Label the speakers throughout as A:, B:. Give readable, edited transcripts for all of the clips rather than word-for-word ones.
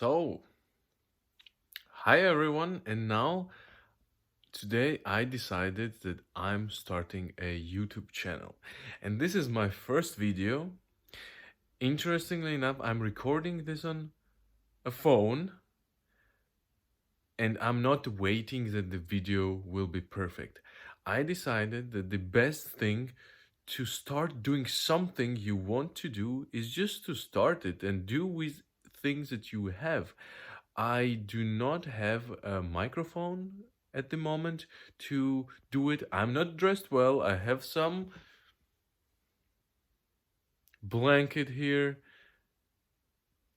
A: So, hi everyone, and now today I decided that I'm starting a YouTube channel, and this is my first video. Interestingly enough, I'm recording this on a phone, and I'm not waiting that the video will be perfect. I decided that the best thing to start doing something you want to do is just to start it and do with things that you have. I do not have a microphone at the moment to do it. I'm not dressed well. I have some blanket here.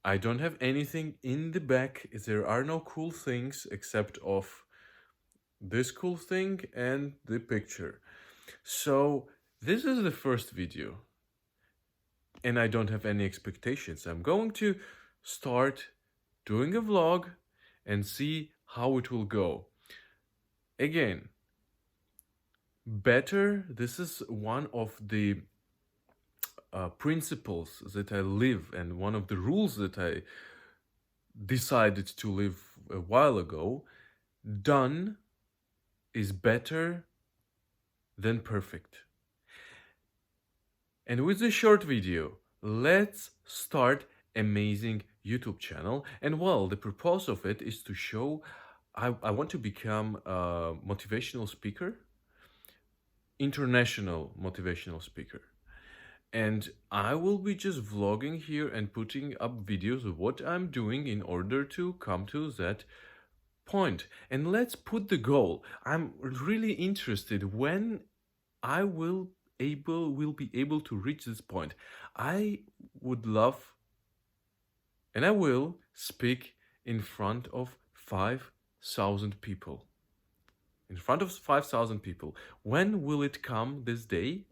A: I don't have anything in the back. There are no cool things except of this cool thing and the picture. So this is the first video and I don't have any expectations. I'm going to start doing a vlog and see how it will go. Again, better, this is one of the principles that I live and one of the rules that I decided to live a while ago. Done is better than perfect. And with this short video, let's start amazing YouTube channel. And well, the purpose of it is to show I want to become a motivational speaker, international motivational speaker. And I will be just vlogging here and putting up videos of what I'm doing in order to come to that point. And let's put the goal. I'm really interested when I will be able to reach this point. I would love, and I will, speak in front of 5,000 people. In front of 5,000 people. When will it come, this day?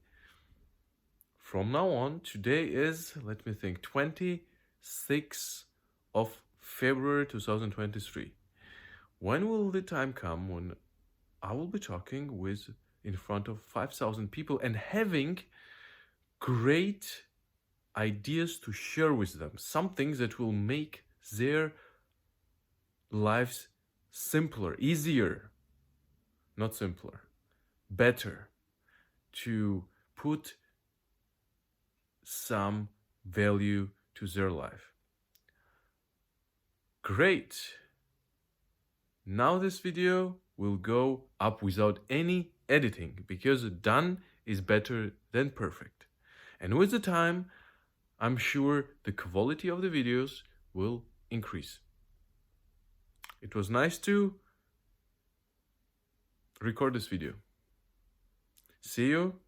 A: From now on, today is, let me think, 26th of February 2023. When will the time come when I will be talking with in front of 5,000 people and having great ideas to share with them, some things that will make their lives simpler, easier, not simpler, better, to put some value to their life. Great! Now this video will go up without any editing because done is better than perfect. And with the time, I'm sure the quality of the videos will increase. It was nice to record this video. See you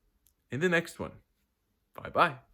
A: in the next one. Bye bye.